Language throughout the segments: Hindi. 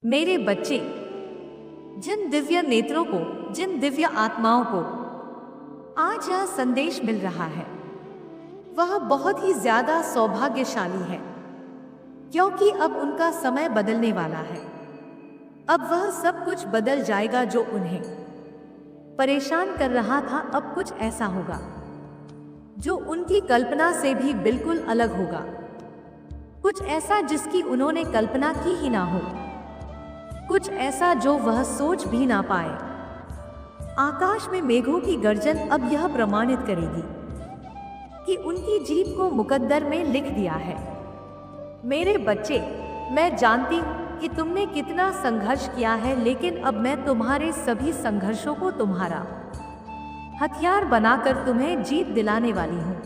मेरे बच्चे, जिन दिव्य नेत्रों को, जिन दिव्य आत्माओं को आज यह संदेश मिल रहा है, वह बहुत ही ज्यादा सौभाग्यशाली है, क्योंकि अब उनका समय बदलने वाला है। अब वह सब कुछ बदल जाएगा जो उन्हें परेशान कर रहा था। अब कुछ ऐसा होगा जो उनकी कल्पना से भी बिल्कुल अलग होगा, कुछ ऐसा जिसकी उन्होंने कल्पना की ही ना हो, कुछ ऐसा जो वह सोच भी ना पाए। आकाश में मेघों की गर्जन अब यह प्रमाणित करेगी कि उनकी जीत को मुकद्दर में लिख दिया है। मेरे बच्चे, मैं जानती हूँ कि तुमने कितना संघर्ष किया है, लेकिन अब मैं तुम्हारे सभी संघर्षों को तुम्हारा हथियार बनाकर तुम्हें जीत दिलाने वाली हूँ।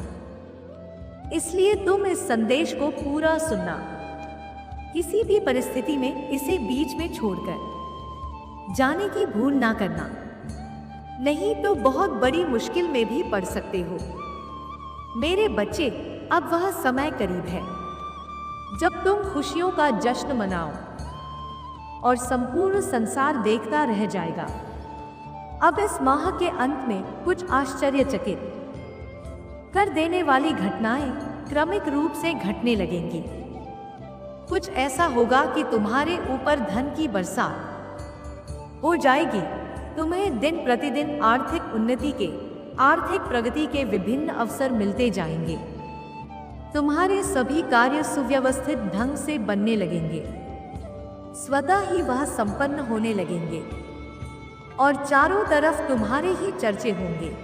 इसलिए तुम इस संदेश को पूरा सुनना, किसी भी परिस्थिति में इसे बीच में छोड़कर जाने की भूल ना करना, नहीं तो बहुत बड़ी मुश्किल में भी पड़ सकते हो। मेरे बच्चे, अब वह समय करीब है जब तुम खुशियों का जश्न मनाओ और संपूर्ण संसार देखता रह जाएगा। अब इस माह के अंत में कुछ आश्चर्यचकित कर देने वाली घटनाएं क्रमिक रूप से घटने लगेंगी। कुछ ऐसा होगा कि तुम्हारे ऊपर धन की बरसात हो जाएगी। तुम्हें दिन प्रतिदिन आर्थिक उन्नति के, आर्थिक प्रगति के विभिन्न अवसर मिलते जाएंगे। तुम्हारे सभी कार्य सुव्यवस्थित ढंग से बनने लगेंगे, स्वतः ही वह संपन्न होने लगेंगे और चारों तरफ तुम्हारे ही चर्चे होंगे।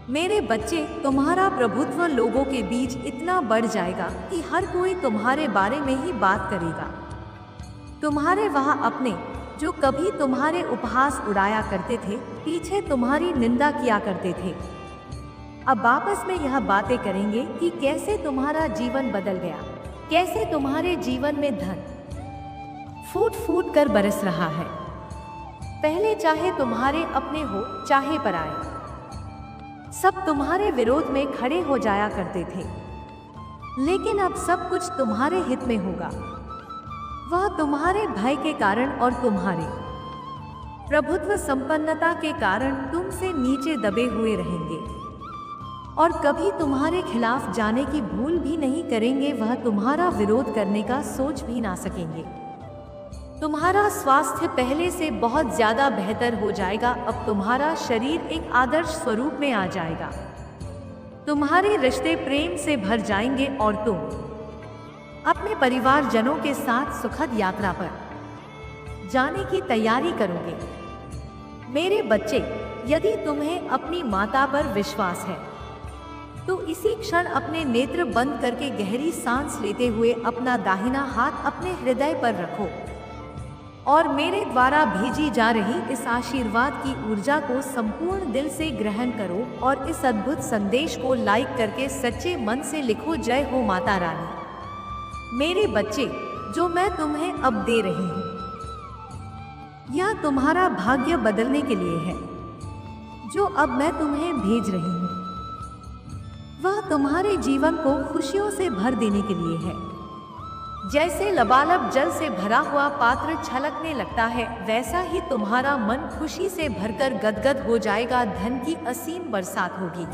मेरे बच्चे, तुम्हारा प्रभुत्व लोगों के बीच इतना बढ़ जाएगा कि हर कोई तुम्हारे बारे में ही बात करेगा। तुम्हारे वहाँ अपने जो कभी तुम्हारे उपहास उड़ाया करते थे, पीछे तुम्हारी निंदा किया करते थे, अब आपस में यह बातें करेंगे कि कैसे तुम्हारा जीवन बदल गया, कैसे तुम्हारे जीवन में धन फूट फूट कर बरस रहा है। पहले चाहे तुम्हारे अपने हो चाहे पराए, सब तुम्हारे विरोध में खड़े हो जाया करते थे, लेकिन अब सब कुछ तुम्हारे हित में होगा। वह तुम्हारे भय के कारण और तुम्हारे प्रभुत्व संपन्नता के कारण तुमसे नीचे दबे हुए रहेंगे और कभी तुम्हारे खिलाफ जाने की भूल भी नहीं करेंगे। वह तुम्हारा विरोध करने का सोच भी ना सकेंगे। तुम्हारा स्वास्थ्य पहले से बहुत ज्यादा बेहतर हो जाएगा। अब तुम्हारा शरीर एक आदर्श स्वरूप में आ जाएगा। तुम्हारे रिश्ते प्रेम से भर जाएंगे और तुम अपने परिवारजनों के साथ सुखद यात्रा पर जाने की तैयारी करोगे। मेरे बच्चे, यदि तुम्हें अपनी माता पर विश्वास है तो इसी क्षण अपने नेत्र बंद करके गहरी सांस लेते हुए अपना दाहिना हाथ अपने हृदय पर रखो और मेरे द्वारा भेजी जा रही इस आशीर्वाद की ऊर्जा को संपूर्ण दिल से ग्रहण करो और इस अद्भुत संदेश को लाइक करके सच्चे मन से लिखो, जय हो माता रानी। मेरे बच्चे, जो मैं तुम्हें अब दे रही हूँ, यह तुम्हारा भाग्य बदलने के लिए है। जो अब मैं तुम्हें भेज रही हूँ, वह तुम्हारे जीवन को खुशियों से भर देने के लिए है। जैसे लबालब जल से भरा हुआ पात्र छलकने लगता है, वैसा ही तुम्हारा मन खुशी से भरकर गदगद हो जाएगा। धन की असीम बरसात होगी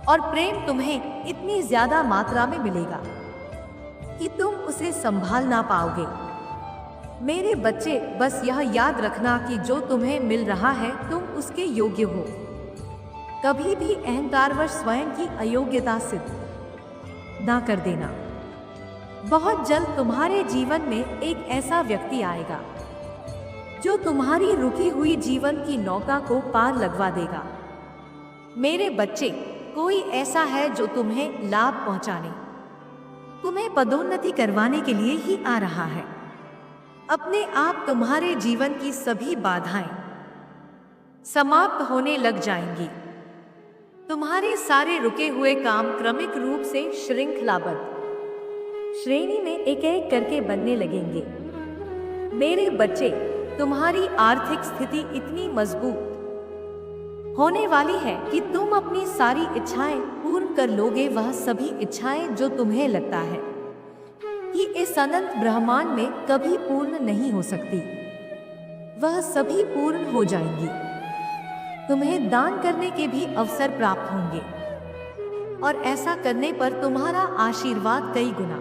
और प्रेम तुम्हें इतनी ज्यादा मात्रा में मिलेगा कि तुम उसे संभाल ना पाओगे। मेरे बच्चे, बस यह याद रखना कि जो तुम्हें मिल रहा है तुम उसके योग्य हो। कभी भी अहंकारवश स्वयं की अयोग्यता सिद्ध ना कर देना। बहुत जल्द तुम्हारे जीवन में एक ऐसा व्यक्ति आएगा जो तुम्हारी रुकी हुई जीवन की नौका को पार लगवा देगा। मेरे बच्चे, कोई ऐसा है जो तुम्हें लाभ पहुंचाने, तुम्हें पदोन्नति करवाने के लिए ही आ रहा है। अपने आप तुम्हारे जीवन की सभी बाधाएं समाप्त होने लग जाएंगी। तुम्हारे सारे रुके हुए काम क्रमिक रूप से श्रृंखलाबद्ध श्रेणी में एक एक करके बनने लगेंगे। मेरे बच्चे, तुम्हारी आर्थिक स्थिति इतनी मजबूत होने वाली है कि तुम अपनी सारी इच्छाएं पूर्ण कर लोगे। वह सभी इच्छाएं जो तुम्हें लगता है कि इस अनंत ब्रह्मांड में कभी पूर्ण नहीं हो सकती। वह सभी पूर्ण हो जाएंगी। तुम्हें दान करने के भी अवसर प्राप्त होंगे और ऐसा करने पर तुम्हारा आशीर्वाद कई गुना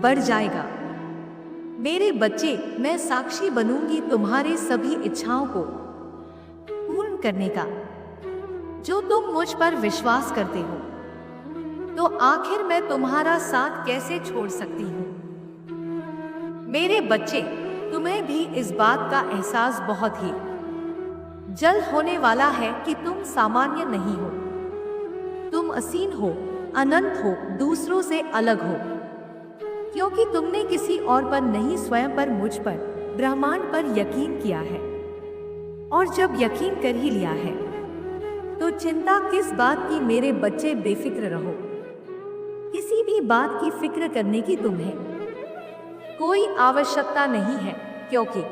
बढ़ जाएगा। मेरे बच्चे, मैं साक्षी बनूंगी तुम्हारे सभी इच्छाओं को पूर्ण करने का। जो तुम मुझ पर विश्वास करते हो, तो आखिर मैं तुम्हारा साथ कैसे छोड़ सकती हूँ? मेरे बच्चे, तुम्हें भी इस बात का एहसास बहुत ही जल्द होने वाला है कि तुम सामान्य नहीं हो। तुम असीम हो, अनंत हो, दूसरों से अलग हो, क्योंकि तुमने किसी और पर नहीं, स्वयं पर, मुझ पर, ब्रह्मांड पर यकीन किया है। और जब यकीन कर ही लिया है, तो चिंता किस बात की मेरे बच्चे? बेफिक्र रहो। किसी भी बात की फिक्र करने की तुम्हें कोई आवश्यकता नहीं है, क्योंकि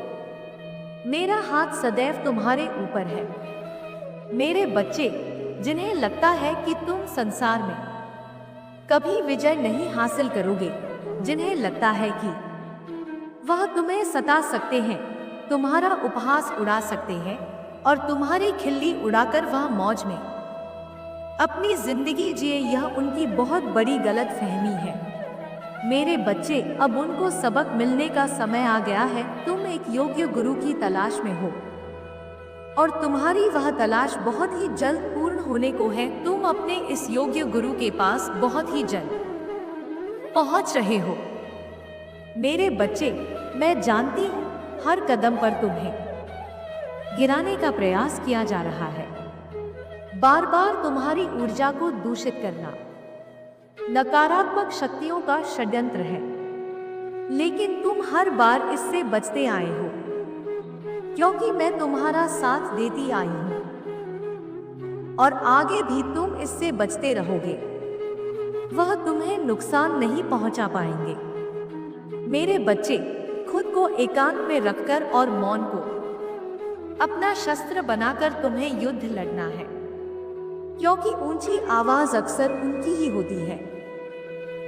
मेरा हाथ सदैव तुम्हारे ऊपर है। मेरे बच्चे, जिन्हें लगता है कि तुम संसार में कभी विजय नहीं हासिल करोगे, जिन्हें लगता है कि वह तुम्हें सता सकते हैं, तुम्हारा उपहास उड़ा सकते हैं और तुम्हारी खिल्ली उड़ाकर वह मौज में अपनी जिंदगी जिए, यह उनकी बहुत बड़ी गलत फहमी है। मेरे बच्चे, अब उनको सबक मिलने का समय आ गया है। तुम एक योग्य गुरु की तलाश में हो और तुम्हारी वह तलाश बहुत ही जल्द पूर्ण होने को है। तुम अपने इस योग्य गुरु के पास बहुत ही जल्द पहुंच रहे हो। मेरे बच्चे, मैं जानती हूँ हर कदम पर तुम्हें गिराने का प्रयास किया जा रहा है, बार बार तुम्हारी ऊर्जा को दूषित करना नकारात्मक शक्तियों का षड्यंत्र है। लेकिन तुम हर बार इससे बचते आए हो, क्योंकि मैं तुम्हारा साथ देती आई हूं और आगे भी तुम इससे बचते रहोगे। वह तुम्हें नुकसान नहीं पहुंचा पाएंगे। मेरे बच्चे, खुद को एकांत में रखकर और मौन को अपना शस्त्र बनाकर तुम्हें युद्ध लड़ना है, क्योंकि ऊंची आवाज अक्सर उनकी ही होती है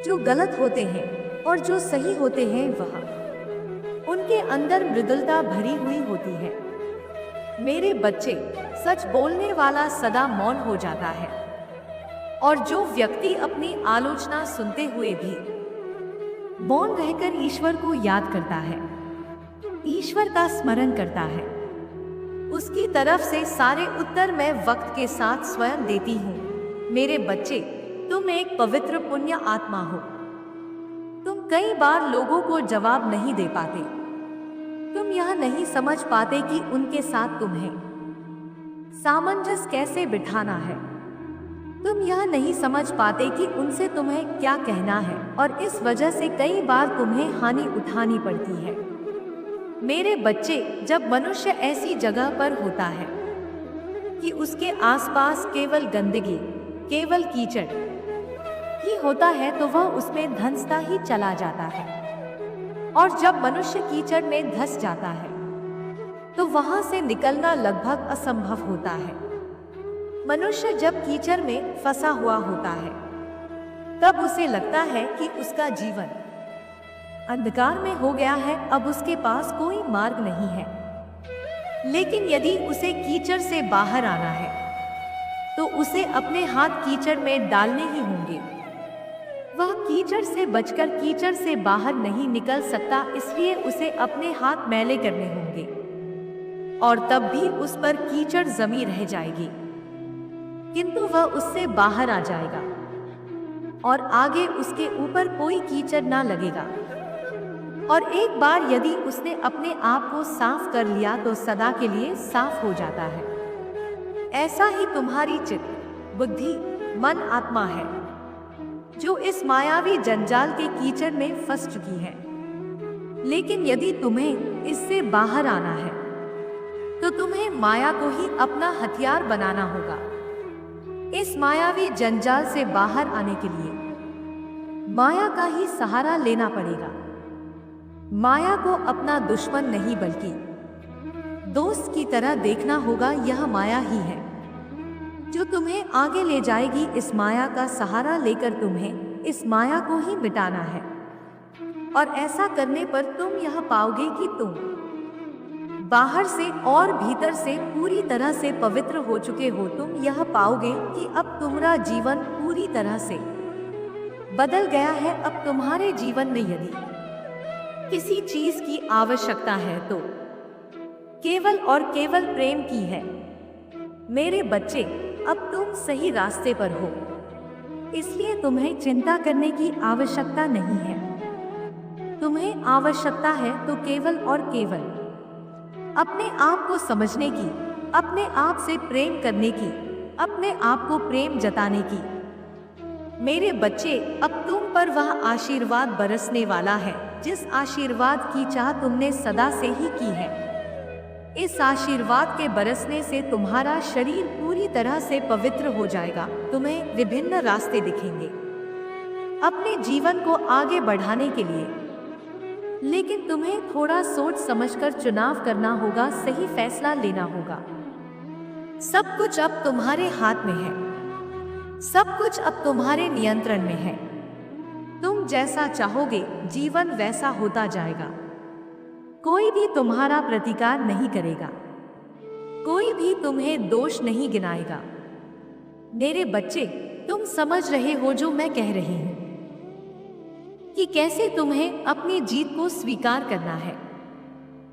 जो गलत होते हैं, और जो सही होते हैं वह उनके अंदर मृदुलता भरी हुई होती है। मेरे बच्चे, सच बोलने वाला सदा मौन हो जाता है, और जो व्यक्ति अपनी आलोचना सुनते हुए भी मौन रहकर ईश्वर को याद करता है, ईश्वर का स्मरण करता है, उसकी तरफ से सारे उत्तर मैं वक्त के साथ स्वयं देती हूँ। मेरे बच्चे, तुम एक पवित्र पुण्य आत्मा हो। तुम कई बार लोगों को जवाब नहीं दे पाते। तुम यह नहीं समझ पाते कि उनके साथ तुम्हें सामंजस्य कैसे बिठाना है। तुम यह नहीं समझ पाते कि उनसे तुम्हें क्या कहना है, और इस वजह से कई बार तुम्हें हानि उठानी पड़ती है। मेरे बच्चे, जब मनुष्य ऐसी जगह पर होता है कि उसके आसपास केवल गंदगी, केवल कीचड़ ही होता है, तो वह उसमें धंसता ही चला जाता है। और जब मनुष्य कीचड़ में धंस जाता है, तो वहां से निकलना लगभग असंभव होता है। मनुष्य जब कीचड़ में फंसा हुआ होता है, तब उसे लगता है कि उसका जीवन अंधकार में हो गया है, अब उसके पास कोई मार्ग नहीं है। लेकिन यदि उसे कीचड़ से बाहर आना है, तो उसे अपने हाथ कीचड़ में डालने ही होंगे। वह कीचड़ से बचकर कीचड़ से बाहर नहीं निकल सकता, इसलिए उसे अपने हाथ मैले करने होंगे, और तब भी उस पर कीचड़ जमी रह जाएगी, किंतु वह उससे बाहर आ जाएगा और आगे उसके ऊपर कोई कीचड़ ना लगेगा। और एक बार यदि उसने अपने आप को साफ कर लिया, तो सदा के लिए साफ हो जाता है। ऐसा ही तुम्हारी चित्त, बुद्धि, मन, आत्मा है, जो इस मायावी जंजाल के कीचड़ में फंस चुकी है। लेकिन यदि तुम्हें इससे बाहर आना है, तो तुम्हें माया को ही अपना हथियार बनाना होगा। इस मायावी जंजाल से बाहर आने के लिए माया का ही सहारा लेना पड़ेगा। माया को अपना दुश्मन नहीं बल्कि दोस्त की तरह देखना होगा। यह माया ही है जो तुम्हें आगे ले जाएगी। इस माया का सहारा लेकर तुम्हें इस माया को ही मिटाना है। और ऐसा करने पर तुम यह पाओगे कि तुम बाहर से और भीतर से पूरी तरह से पवित्र हो चुके हो। तुम यह पाओगे कि अब तुम्हारा जीवन पूरी तरह से बदल गया है। अब तुम्हारे जीवन में यदि किसी चीज की आवश्यकता है तो केवल और केवल प्रेम की है। मेरे बच्चे, अब तुम सही रास्ते पर हो, इसलिए तुम्हें चिंता करने की आवश्यकता नहीं है। तुम्हें आवश्यकता है तो केवल और केवल अपने आप को समझने की, अपने आप से प्रेम करने की, अपने आप को प्रेम जताने की। मेरे बच्चे, अब तुम पर वह आशीर्वाद बरसने वाला है जिस आशीर्वाद की चाह तुमने सदा से ही की है। इस आशीर्वाद के बरसने से तुम्हारा शरीर पूरी तरह से पवित्र हो जाएगा। तुम्हें विभिन्न रास्ते दिखेंगे अपने जीवन को आगे बढ़ाने के लिए, लेकिन तुम्हें थोड़ा सोच समझकर चुनाव करना होगा, सही फैसला लेना होगा। सब कुछ अब तुम्हारे हाथ में है, सब कुछ अब तुम्हारे नियंत्रण में है। तुम जैसा चाहोगे जीवन वैसा होता जाएगा। कोई भी तुम्हारा प्रतिकार नहीं करेगा, कोई भी तुम्हें दोष नहीं गिनाएगा। मेरे बच्चे, तुम समझ रहे हो जो मैं कह रही हूं कि कैसे तुम्हें अपनी जीत को स्वीकार करना है,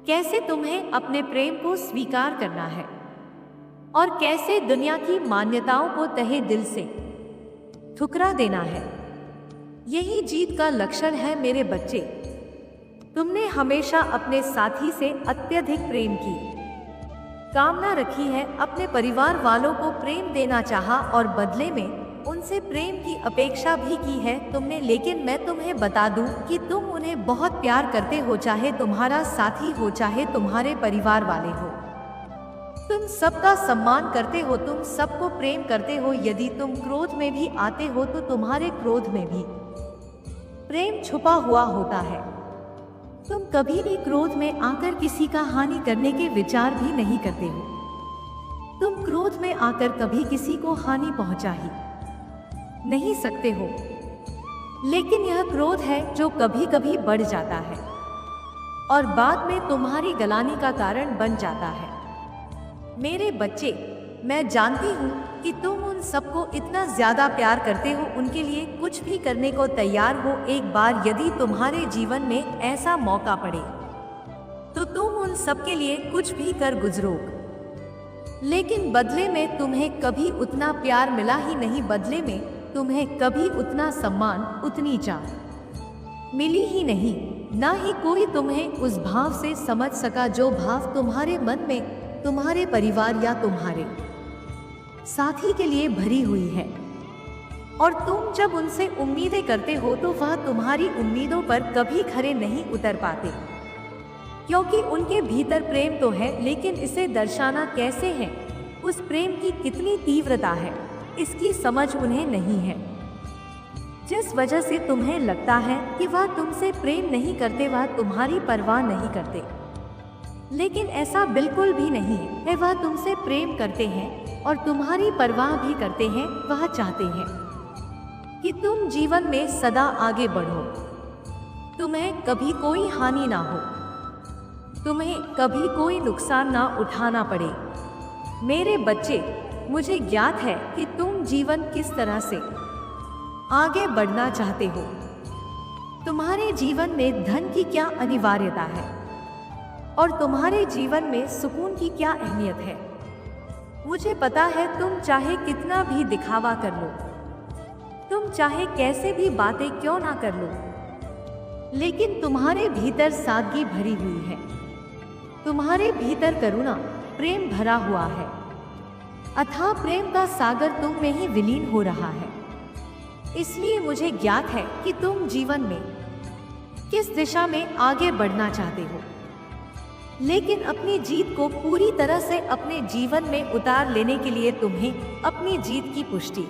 कैसे तुम्हें अपने प्रेम को स्वीकार करना है और कैसे दुनिया की मान्यताओं को तहे दिल से ठुकरा देना है। यही जीत का लक्षण है मेरे बच्चे। तुमने हमेशा अपने साथी से अत्यधिक प्रेम की कामना रखी है, अपने परिवार वालों को प्रेम देना चाहा और बदले में उनसे प्रेम की अपेक्षा भी की है तुमने। लेकिन मैं तुम्हें बता दूं कि तुम उन्हें बहुत प्यार करते हो, चाहे तुम्हारा साथी हो, चाहे तुम्हारे परिवार वाले हो। तुम सबका सम्मान करते हो, तुम सबको प्रेम करते हो। यदि तुम क्रोध में भी आते हो तो तुम्हारे क्रोध में भी प्रेम छुपा हुआ होता है। तुम कभी भी क्रोध में आकर किसी का हानि करने के विचार भी नहीं करते हो। तुम क्रोध में आकर कभी किसी को हानि पहुंचा ही नहीं सकते हो। लेकिन यह क्रोध है जो कभी कभी बढ़ जाता है और बाद में तुम्हारी गलानी का कारण बन जाता है। मेरे बच्चे, मैं जानती हूँ कि तुम उन सबको इतना ज्यादा प्यार करते हो, उनके लिए कुछ भी करने को तैयार हो। एक बार यदि तुम्हारे जीवन में ऐसा मौका पड़े तो तुम उन सबके लिए कुछ भी कर गुजरोगे। लेकिन बदले में तुम्हें कभी उतना प्यार मिला ही नहीं, बदले में तुम्हें कभी उतना सम्मान, उतनी चाह मिली ही नहीं। ना ही कोई तुम्हें उस भाव से समझ सका जो भाव तुम्हारे मन में तुम्हारे परिवार या तुम्हारे साथी के लिए भरी हुई है। और तुम जब उनसे उम्मीदें करते हो तो वह तुम्हारी उम्मीदों पर कभी खरे नहीं उतर पाते, क्योंकि उनके भीतर प्रेम तो है, लेकिन इसे दर्शाना कैसे है, उस प्रेम की कितनी तीव्रता है, इसकी समझ उन्हें नहीं है। जिस वजह से तुम्हें लगता है कि वह तुमसे प्रेम नहीं करते, वह तुम्हारी परवाह नहीं करते, लेकिन ऐसा बिल्कुल भी नहीं है। वह तुमसे प्रेम करते हैं और तुम्हारी परवाह भी करते हैं। वह चाहते हैं कि तुम जीवन में सदा आगे बढ़ो, तुम्हें कभी कोई हानि ना हो, तुम्हें कभी कोई नुकसान ना उठाना पड़े। मेरे बच्चे, मुझे ज्ञात है कि तुम जीवन किस तरह से आगे बढ़ना चाहते हो। तुम्हारे जीवन में धन की क्या अनिवार्यता है और तुम्हारे जीवन में सुकून की क्या अहमियत है। मुझे पता है तुम चाहे कितना भी दिखावा कर लो, तुम चाहे कैसे भी बातें क्यों ना कर लो, लेकिन तुम्हारे भीतर सादगी भरी हुई है, तुम्हारे भीतर करुणा, प्रेम भरा हुआ है। अथाह प्रेम का सागर तुम में ही विलीन हो रहा है। इसलिए मुझे ज्ञात है कि तुम जीवन में किस दिशा में आगे बढ़ना चाहते हो, लेकिन अपनी जीत को पूरी तरह से अपने जीवन में उतार लेने के लिए तुम्हें अपनी जीत की पुष्टि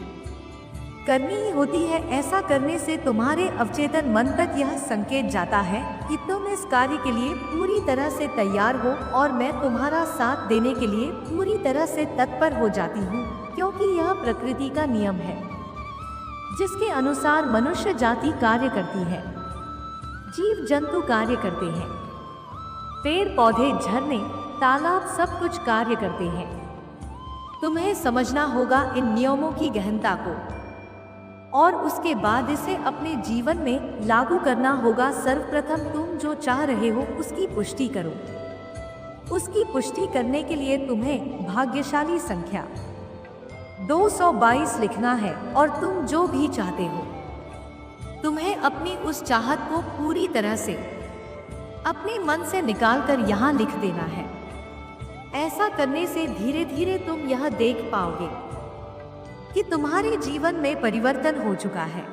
करनी ही होती है। ऐसा करने से तुम्हारे अवचेतन मन तक यह संकेत जाता है कि तुम इस कार्य के लिए पूरी तरह से तैयार हो, और मैं तुम्हारा साथ देने के लिए पूरी तरह से तत्पर हो जाती हूँ, क्योंकि यह प्रकृति का नियम है जिसके अनुसार मनुष्य जाति कार्य करती है। जीव जंतु कार्य करते हैं, पेड़ पौधे, झरने, तालाब सब कुछ कार्य करते हैं। तुम्हें समझना होगा इन नियमों की गहनता को और उसके बाद इसे अपने जीवन में लागू करना होगा। सर्वप्रथम तुम जो चाह रहे हो उसकी पुष्टि करो। उसकी पुष्टि करने के लिए तुम्हें भाग्यशाली संख्या 222 लिखना है और तुम जो भी चाहते हो तुम्हें अपनी उस चाहत को पूरी तरह से अपने मन से निकालकर यहाँ लिख देना है। ऐसा करने से धीरे धीरे तुम यह देख पाओगे कि तुम्हारे जीवन में परिवर्तन हो चुका है।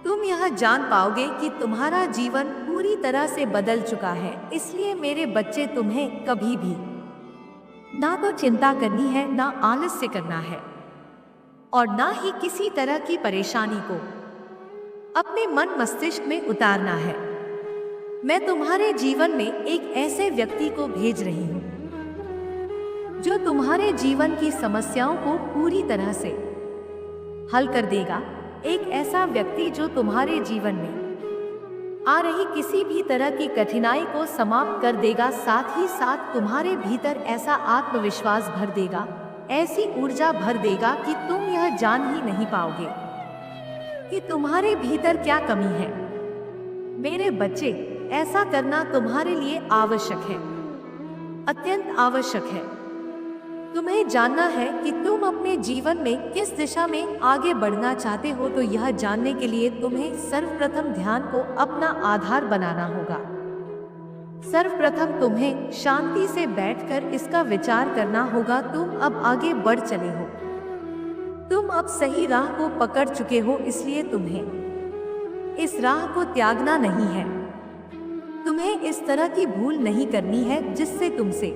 तुम यह जान पाओगे कि तुम्हारा जीवन पूरी तरह से बदल चुका है। इसलिए मेरे बच्चे, तुम्हें कभी भी ना तो चिंता करनी है, ना आलस्य करना है और ना ही किसी तरह की परेशानी को अपने मन मस्तिष्क में उतारना है। मैं तुम्हारे जीवन में एक ऐसे व्यक्ति को भेज रही हूँ जो तुम्हारे जीवन की समस्याओं को पूरी तरह से हल कर देगा। एक ऐसा व्यक्ति जो तुम्हारे जीवन में आ रही किसी भी तरह की कठिनाई को समाप्त कर देगा। साथ ही साथ तुम्हारे भीतर ऐसा आत्मविश्वास भर देगा, ऐसी ऊर्जा भर देगा कि तुम यह जान ही नहीं पाओगे कि तुम्हारे भीतर क्या कमी है। मेरे बच्चे, ऐसा करना तुम्हारे लिए आवश्यक है, अत्यंत आवश्यक है। तुम्हें जानना है कि तुम अपने जीवन में किस दिशा में आगे बढ़ना चाहते हो। तो यह जानने के लिए तुम्हें सर्वप्रथम ध्यान को अपना आधार बनाना होगा। सर्वप्रथम तुम्हें शांति से बैठकर इसका विचार करना होगा। तुम अब आगे बढ़ चले हो, तुम अब सही राह को पकड़ चुके हो, इसलिए तुम्हें इस राह को त्यागना नहीं है। तुम्हें इस तरह की भूल नहीं करनी है जिससे तुमसे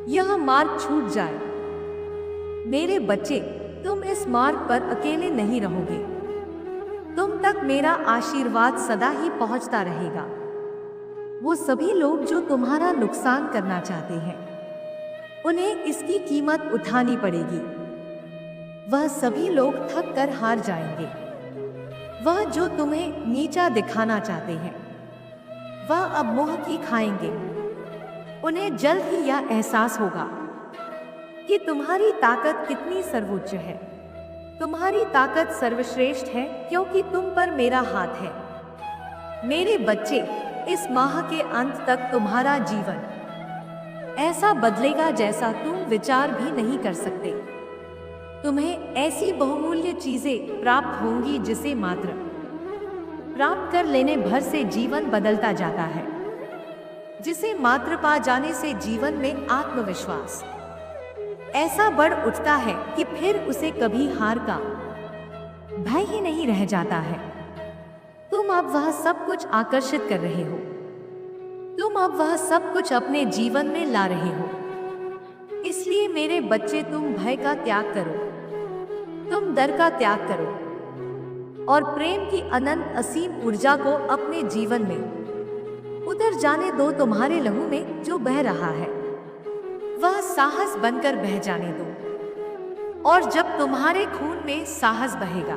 यह मार्ग छूट जाए। मेरे बच्चे, तुम इस मार्ग पर अकेले नहीं रहोगे। तुम तक मेरा आशीर्वाद सदा ही पहुंचता रहेगा। वो सभी लोग जो तुम्हारा नुकसान करना चाहते हैं, उन्हें इसकी कीमत उठानी पड़ेगी। वह सभी लोग थक कर हार जाएंगे। वह जो तुम्हें नीचा दिखाना चाहते हैं, वह अब मोह की खाएंगे। उन्हें जल्द ही यह एहसास होगा कि तुम्हारी ताकत कितनी सर्वोच्च है। तुम्हारी ताकत सर्वश्रेष्ठ है क्योंकि तुम पर मेरा हाथ है। मेरे बच्चे, इस माह के अंत तक तुम्हारा जीवन ऐसा बदलेगा जैसा तुम विचार भी नहीं कर सकते। तुम्हें ऐसी बहुमूल्य चीजें प्राप्त होंगी जिसे मात्र प्राप्त कर लेने भर से जीवन बदलता जाता है, जिसे मात्र पा जाने से जीवन में आत्मविश्वास ऐसा बढ़ उठता है कि फिर उसे कभी हार का भय ही नहीं रह जाता है। तुम अब वह सब कुछ आकर्षित कर रहे हो। तुम अब वह सब कुछ अपने जीवन में ला रहे हो। इसलिए मेरे बच्चे, तुम भय का त्याग करो, तुम डर का त्याग करो और प्रेम की अनंत असीम ऊर्जा को अपने जीवन में उतर जाने दो। तुम्हारे लहू में जो बह रहा है वह साहस बनकर बह जाने दो। और जब तुम्हारे खून में साहस बहेगा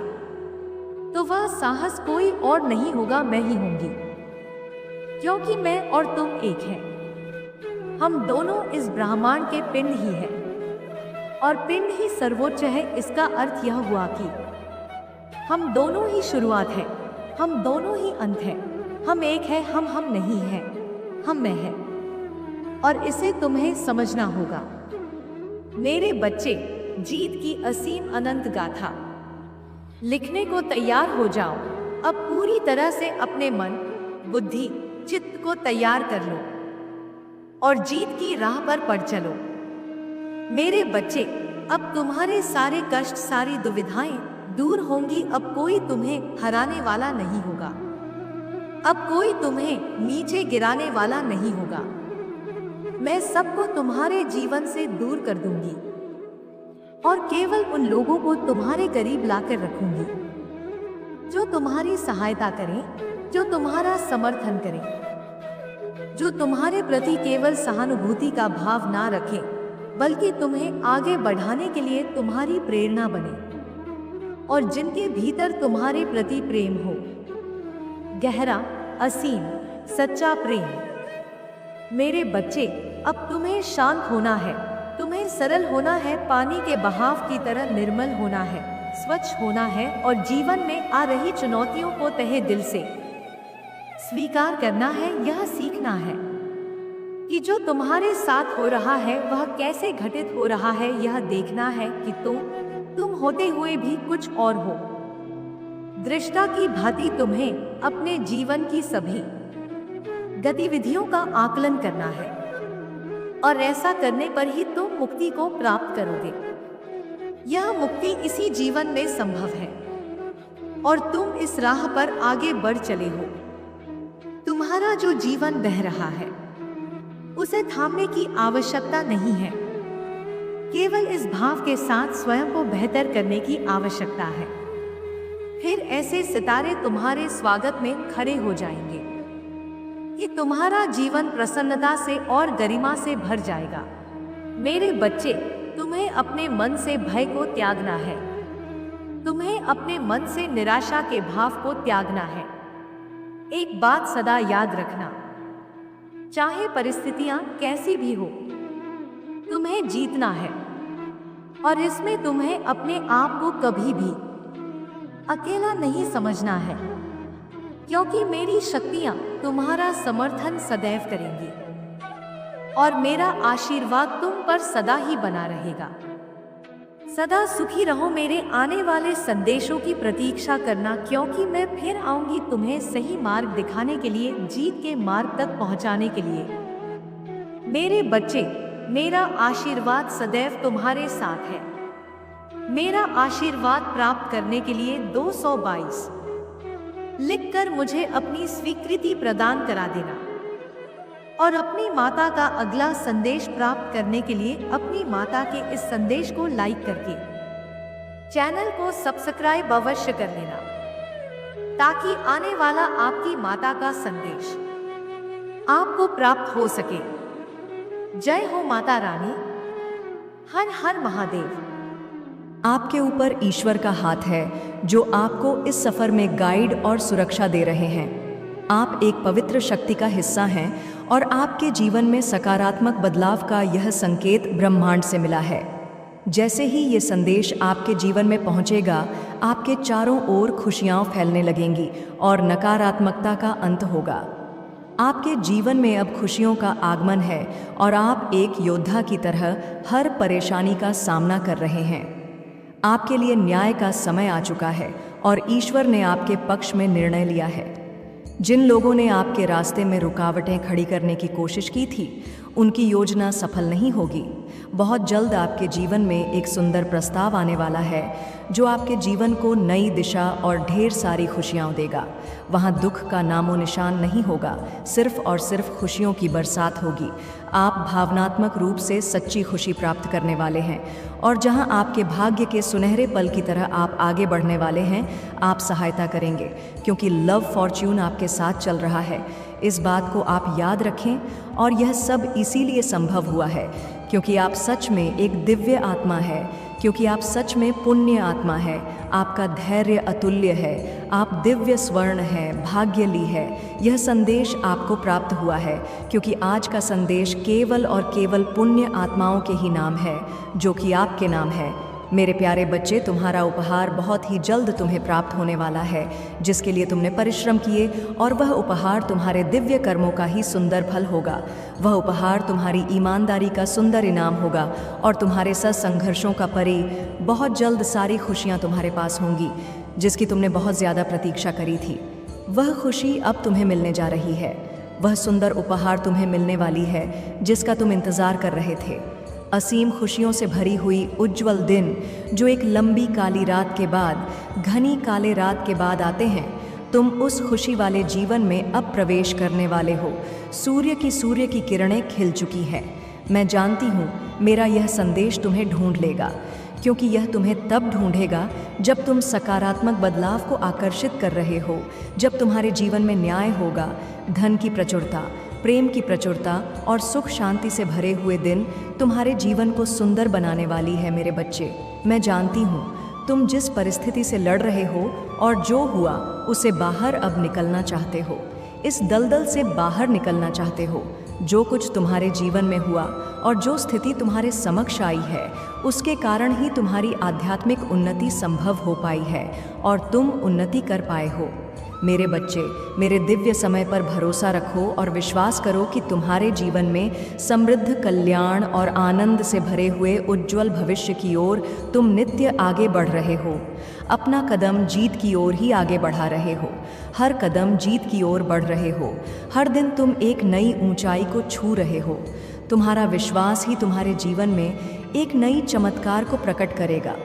तो वह साहस कोई और नहीं होगा, मैं ही होंगी। क्योंकि मैं और तुम एक हैं। हम दोनों इस ब्रह्मांड के पिंड ही हैं और पिंड ही सर्वोच्च है। इसका अर्थ यह हुआ कि हम दोनों ही शुरुआत है, हम दोनों ही अंत है। हम एक है, हम नहीं है, हम मैं है। और इसे तुम्हें समझना होगा। मेरे बच्चे, जीत की असीम अनंत गाथा लिखने को तैयार हो जाओ। अब पूरी तरह से अपने मन, बुद्धि, चित्त को तैयार कर लो और जीत की राह पर बढ़ चलो। मेरे बच्चे, अब तुम्हारे सारे कष्ट, सारी दुविधाएं दूर होंगी। अब कोई तुम्हें हराने वाला नहीं होगा। अब कोई तुम्हें नीचे गिराने वाला नहीं होगा। मैं सबको तुम्हारे जीवन से दूर कर दूंगी और केवल उन लोगों को तुम्हारे करीब लाकर रखूंगी जो तुम्हारी सहायता करें, जो तुम्हारा समर्थन करें, जो तुम्हारे प्रति केवल सहानुभूति का भाव ना रखें, बल्कि तुम्हें आगे बढ़ाने के लिए तुम्हारी प्रेरणा बने और जिनके भीतर तुम्हारे प्रति प्रेम हो, गहरा, असीम सच्चा प्रेम। मेरे बच्चे, अब तुम्हें शांत होना है, तुम्हें सरल होना है, पानी के बहाव की तरह निर्मल होना है, स्वच्छ होना है और जीवन में आ रही चुनौतियों को तहे दिल से स्वीकार करना है। यह सीखना है कि जो तुम्हारे साथ हो रहा है वह कैसे घटित हो रहा है। यह देखना है कि तुम होते हुए भी कुछ और हो। दृष्टा की भांति तुम्हें अपने जीवन की सभी गतिविधियों का आकलन करना है और ऐसा करने पर ही तुम मुक्ति को प्राप्त करोगे। यह मुक्ति इसी जीवन में संभव है और तुम इस राह पर आगे बढ़ चले हो। तुम्हारा जो जीवन बह रहा है उसे थामने की आवश्यकता नहीं है, केवल इस भाव के साथ स्वयं को बेहतर करने की आवश्यकता है। फिर ऐसे सितारे तुम्हारे स्वागत में खड़े हो जाएंगे कि तुम्हारा जीवन प्रसन्नता से और गरिमा से भर जाएगा। मेरे बच्चे, तुम्हें अपने मन से भय को त्यागना है, तुम्हें अपने मन से निराशा के भाव को त्यागना है। एक बात सदा याद रखना, चाहे परिस्थितियां कैसी भी हो, तुम्हें जीतना है और इसमें तुम्हें अपने आप को कभी भी अकेला नहीं समझना है, क्योंकि मेरी शक्तियां तुम्हारा समर्थन सदैव करेंगी और मेरा आशीर्वाद तुम पर सदा ही बना रहेगा। सदा सुखी रहो। मेरे आने वाले संदेशों की प्रतीक्षा करना, क्योंकि मैं फिर आऊंगी तुम्हें सही मार्ग दिखाने के लिए, जीत के मार्ग तक पहुंचाने के लिए। मेरे बच्चे, मेरा आशीर्वाद सदैव तुम्हारे साथ है। मेरा आशीर्वाद प्राप्त करने के लिए 222 लिखकर मुझे अपनी स्वीकृति प्रदान करा देना और अपनी माता का अगला संदेश प्राप्त करने के लिए अपनी माता के इस संदेश को लाइक करके चैनल को सब्सक्राइब अवश्य कर लेना, ताकि आने वाला आपकी माता का संदेश आपको प्राप्त हो सके। जय हो माता रानी। हर हर महादेव। आपके ऊपर ईश्वर का हाथ है जो आपको इस सफर में गाइड और सुरक्षा दे रहे हैं। आप एक पवित्र शक्ति का हिस्सा हैं और आपके जीवन में सकारात्मक बदलाव का यह संकेत ब्रह्मांड से मिला है। जैसे ही ये संदेश आपके जीवन में पहुंचेगा, आपके चारों ओर खुशियां फैलने लगेंगी और नकारात्मकता का अंत होगा। आपके जीवन में अब खुशियों का आगमन है और आप एक योद्धा की तरह हर परेशानी का सामना कर रहे हैं। आपके लिए न्याय का समय आ चुका है और ईश्वर ने आपके पक्ष में निर्णय लिया है। जिन लोगों ने आपके रास्ते में रुकावटें खड़ी करने की कोशिश की थी, उनकी योजना सफल नहीं होगी। बहुत जल्द आपके जीवन में एक सुंदर प्रस्ताव आने वाला है जो आपके जीवन को नई दिशा और ढेर सारी खुशियां देगा। वहां दुख का नामो निशान नहीं होगा, सिर्फ और सिर्फ खुशियों की बरसात होगी। आप भावनात्मक रूप से सच्ची खुशी प्राप्त करने वाले हैं और जहां आपके भाग्य के सुनहरे पल की तरह आप आगे बढ़ने वाले हैं, आप सहायता करेंगे, क्योंकि लव फॉर्च्यून आपके साथ चल रहा है। इस बात को आप याद रखें और यह सब इसीलिए संभव हुआ है क्योंकि आप सच में एक दिव्य आत्मा है, क्योंकि आप सच में पुण्य आत्मा है। आपका धैर्य अतुल्य है, आप दिव्य स्वर्ण हैं, भाग्यली है। यह संदेश आपको प्राप्त हुआ है क्योंकि आज का संदेश केवल और केवल पुण्य आत्माओं के ही नाम है, जो कि आपके नाम है। मेरे प्यारे बच्चे, तुम्हारा उपहार बहुत ही जल्द तुम्हें प्राप्त होने वाला है, जिसके लिए तुमने परिश्रम किए, और वह उपहार तुम्हारे दिव्य कर्मों का ही सुंदर फल होगा। वह उपहार तुम्हारी ईमानदारी का सुंदर इनाम होगा और तुम्हारे संघर्षों का परे बहुत जल्द सारी खुशियाँ तुम्हारे पास होंगी, जिसकी तुमने बहुत ज़्यादा प्रतीक्षा करी थी। वह खुशी अब तुम्हें मिलने जा रही है। वह सुंदर उपहार तुम्हें मिलने वाली है जिसका तुम इंतज़ार कर रहे थे। असीम खुशियों से भरी हुई उज्ज्वल दिन जो एक लंबी काली रात के बाद, घनी काले रात के बाद आते हैं। तुम उस खुशी वाले जीवन में अब प्रवेश करने वाले हो। सूर्य की किरणें खिल चुकी हैं। मैं जानती हूँ मेरा यह संदेश तुम्हें ढूंढ लेगा, क्योंकि यह तुम्हें तब ढूंढेगा जब तुम सकारात्मक बदलाव को आकर्षित कर रहे हो, जब तुम्हारे जीवन में न्याय होगा, धन की प्रचुरता, प्रेम की प्रचुरता और सुख शांति से भरे हुए दिन तुम्हारे जीवन को सुंदर बनाने वाली है। मेरे बच्चे, मैं जानती हूँ तुम जिस परिस्थिति से लड़ रहे हो और जो हुआ उसे बाहर अब निकलना चाहते हो। इस दलदल से बाहर निकलना चाहते हो। जो कुछ तुम्हारे जीवन में हुआ और जो स्थिति तुम्हारे समक्ष आई है, उसके कारण ही तुम्हारी आध्यात्मिक उन्नति संभव हो पाई है और तुम उन्नति कर पाए हो। मेरे बच्चे, मेरे दिव्य समय पर भरोसा रखो और विश्वास करो कि तुम्हारे जीवन में समृद्ध, कल्याण और आनंद से भरे हुए उज्ज्वल भविष्य की ओर तुम नित्य आगे बढ़ रहे हो। अपना कदम जीत की ओर ही आगे बढ़ा रहे हो। हर कदम जीत की ओर बढ़ रहे हो। हर दिन तुम एक नई ऊंचाई को छू रहे हो। तुम्हारा विश्वास ही तुम्हारे जीवन में एक नई चमत्कार को प्रकट करेगा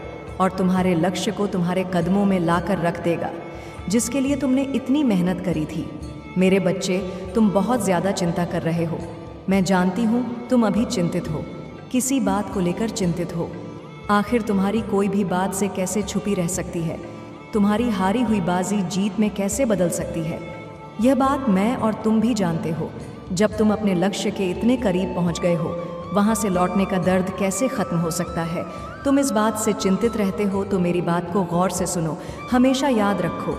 और तुम्हारे लक्ष्य को तुम्हारे कदमों में लाकर रख देगा, जिसके लिए तुमने इतनी मेहनत करी थी। मेरे बच्चे, तुम बहुत ज़्यादा चिंता कर रहे हो। मैं जानती हूँ तुम अभी चिंतित हो, किसी बात को लेकर चिंतित हो। आखिर तुम्हारी कोई भी बात से कैसे छुपी रह सकती है? तुम्हारी हारी हुई बाजी जीत में कैसे बदल सकती है? यह बात मैं और तुम भी जानते हो। जब तुम अपने लक्ष्य के इतने करीब पहुँच गए हो, वहाँ से लौटने का दर्द कैसे ख़त्म हो सकता है? तुम इस बात से चिंतित रहते हो तो मेरी बात को गौर से सुनो। हमेशा याद रखो,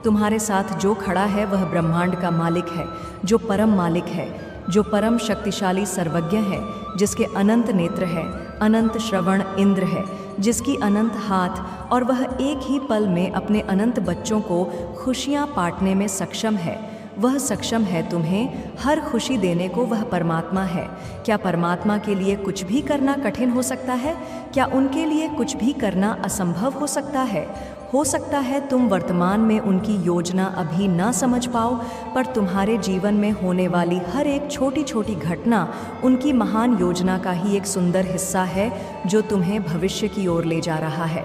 तुम्हारे साथ जो खड़ा है वह ब्रह्मांड का मालिक है, जो परम मालिक है, जो परम शक्तिशाली सर्वज्ञ है, जिसके अनंत नेत्र है, अनंत श्रवण इंद्र है, जिसकी अनंत हाथ, और वह एक ही पल में अपने अनंत बच्चों को खुशियाँ बांटने में सक्षम है। वह सक्षम है तुम्हें हर खुशी देने को। वह परमात्मा है। क्या परमात्मा के लिए कुछ भी करना कठिन हो सकता है? क्या उनके लिए कुछ भी करना असंभव हो सकता है? हो सकता है तुम वर्तमान में उनकी योजना अभी ना समझ पाओ, पर तुम्हारे जीवन में होने वाली हर एक छोटी छोटी घटना उनकी महान योजना का ही एक सुंदर हिस्सा है, जो तुम्हें भविष्य की ओर ले जा रहा है।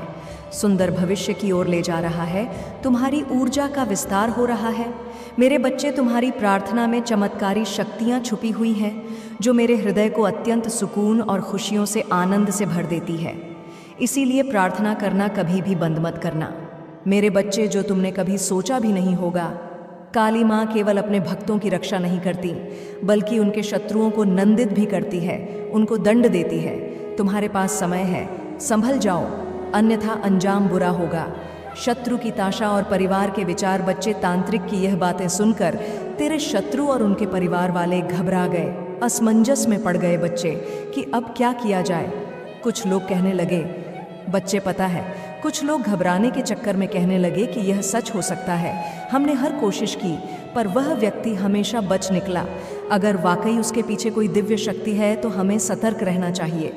सुंदर भविष्य की ओर ले जा रहा है। तुम्हारी ऊर्जा का विस्तार हो रहा है। मेरे बच्चे, तुम्हारी प्रार्थना में चमत्कारी शक्तियाँ छुपी हुई हैं, जो मेरे हृदय को अत्यंत सुकून और खुशियों से, आनंद से भर देती है। इसीलिए प्रार्थना करना कभी भी बंद मत करना। मेरे बच्चे, जो तुमने कभी सोचा भी नहीं होगा, काली माँ केवल अपने भक्तों की रक्षा नहीं करती, बल्कि उनके शत्रुओं को नंदित भी करती है, उनको दंड देती है। तुम्हारे पास समय है, संभल जाओ, अन्यथा अंजाम बुरा होगा। शत्रु की ताशा और परिवार के विचार। बच्चे, तांत्रिक की यह बातें सुनकर तेरे शत्रु और उनके परिवार वाले घबरा गए, असमंजस में पड़ गए बच्चे, कि अब क्या किया जाए। कुछ लोग कहने लगे, बच्चे पता है, कुछ लोग घबराने के चक्कर में कहने लगे कि यह सच हो सकता है। हमने हर कोशिश की, पर वह व्यक्ति हमेशा बच निकला। अगर वाकई उसके पीछे कोई दिव्य शक्ति है तो हमें सतर्क रहना चाहिए।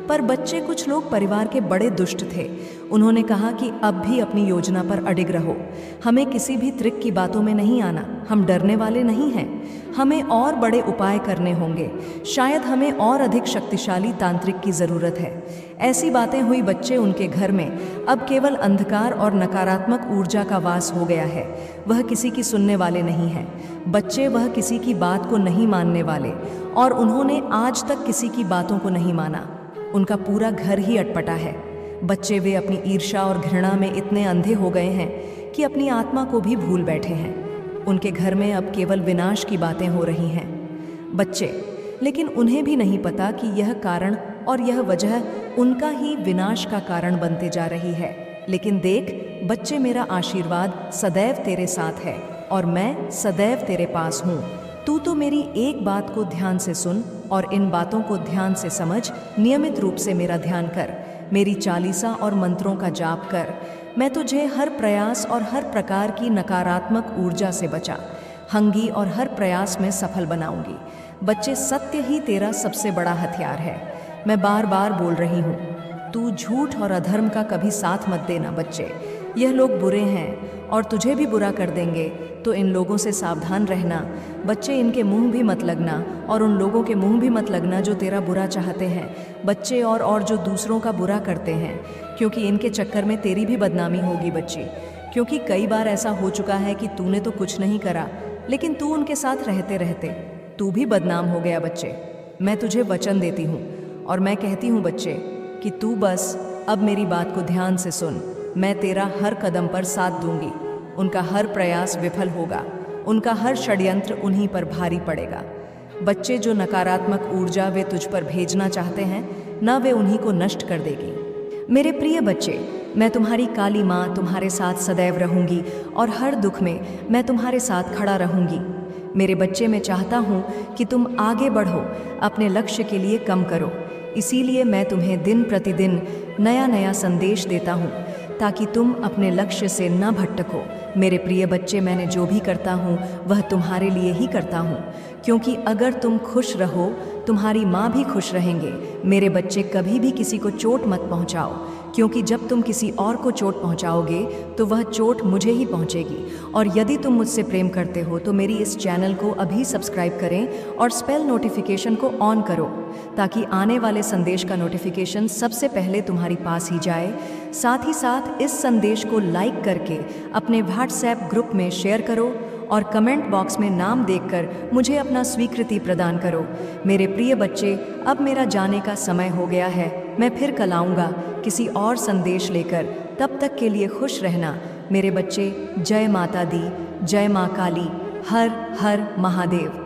पर बच्चे, कुछ लोग परिवार के बड़े दुष्ट थे। उन्होंने कहा कि अब भी अपनी योजना पर अडिग रहो, हमें किसी भी त्रिक की बातों में नहीं आना, हम डरने वाले नहीं हैं, हमें और बड़े उपाय करने होंगे, शायद हमें और अधिक शक्तिशाली तांत्रिक की ज़रूरत है। ऐसी बातें हुई बच्चे। उनके घर में अब केवल अंधकार और नकारात्मक ऊर्जा का वास हो गया है। वह किसी की सुनने वाले नहीं हैं बच्चे, वह किसी की बात को नहीं मानने वाले, और उन्होंने आज तक किसी की बातों को नहीं माना। उनका पूरा घर ही अटपटा है। बच्चे, वे अपनी ईर्ष्या और घृणा में इतने अंधे हो गए हैं कि अपनी आत्मा को भी भूल बैठे हैं। उनके घर में अब केवल विनाश की बातें हो रही हैं बच्चे, लेकिन उन्हें भी नहीं पता कि यह कारण और यह वजह उनका ही विनाश का कारण बनते जा रही है। लेकिन देख बच्चे, मेरा आशीर्वाद सदैव तेरे साथ है और मैं सदैव तेरे पास हूँ। तू तो मेरी एक बात को ध्यान से सुन और इन बातों को ध्यान से समझ। नियमित रूप से मेरा ध्यान कर, मेरी चालीसा और मंत्रों का जाप कर। मैं तुझे हर प्रयास और हर प्रकार की नकारात्मक ऊर्जा से बचाऊंगी और हर प्रयास में सफल बनाऊंगी। बच्चे, सत्य ही तेरा सबसे बड़ा हथियार है। मैं बार बार बोल रही हूँ, तू झूठ और अधर्म का कभी साथ मत देना बच्चे। यह लोग बुरे हैं और तुझे भी बुरा कर देंगे, तो इन लोगों से सावधान रहना बच्चे। इनके मुंह भी मत लगना और उन लोगों के मुंह भी मत लगना जो तेरा बुरा चाहते हैं बच्चे, और जो दूसरों का बुरा करते हैं, क्योंकि इनके चक्कर में तेरी भी बदनामी होगी बच्चे। क्योंकि कई बार ऐसा हो चुका है कि तूने तो कुछ नहीं करा, लेकिन तू उनके साथ रहते रहते तू भी बदनाम हो गया बच्चे। मैं तुझे वचन देती हूँ और मैं कहती हूँ बच्चे कि तू बस अब मेरी बात को ध्यान से सुन। मैं तेरा हर कदम पर साथ दूंगी। उनका हर प्रयास विफल होगा, उनका हर षड्यंत्र उन्हीं पर भारी पड़ेगा बच्चे। जो नकारात्मक ऊर्जा वे तुझ पर भेजना चाहते हैं, न वे उन्हीं को नष्ट कर देगी। मेरे प्रिय बच्चे, मैं तुम्हारी काली माँ तुम्हारे साथ सदैव रहूंगी और हर दुख में मैं तुम्हारे साथ खड़ा रहूंगी। मेरे बच्चे, मैं चाहता हूँ कि तुम आगे बढ़ो, अपने लक्ष्य के लिए कम करो। इसीलिए मैं तुम्हें दिन प्रतिदिन नया नया संदेश देता हूँ ताकि तुम अपने लक्ष्य से न भटको। मेरे प्रिय बच्चे, मैंने जो भी करता हूँ वह तुम्हारे लिए ही करता हूँ, क्योंकि अगर तुम खुश रहो तुम्हारी माँ भी खुश रहेंगे। मेरे बच्चे, कभी भी किसी को चोट मत पहुँचाओ, क्योंकि जब तुम किसी और को चोट पहुँचाओगे तो वह चोट मुझे ही पहुँचेगी। और यदि तुम मुझसे प्रेम करते हो तो मेरी इस चैनल को अभी सब्सक्राइब करें और स्पेल नोटिफिकेशन को ऑन करो, ताकि आने वाले संदेश का नोटिफिकेशन सबसे पहले तुम्हारी पास ही जाए। साथ ही साथ इस संदेश को लाइक करके अपने व्हाट्सएप ग्रुप में शेयर करो और कमेंट बॉक्स में नाम देखकर मुझे अपना स्वीकृति प्रदान करो। मेरे प्रिय बच्चे, अब मेरा जाने का समय हो गया है। मैं फिर कल आऊँगा किसी और संदेश लेकर। तब तक के लिए खुश रहना मेरे बच्चे। जय माता दी, जय माँ काली, हर हर महादेव।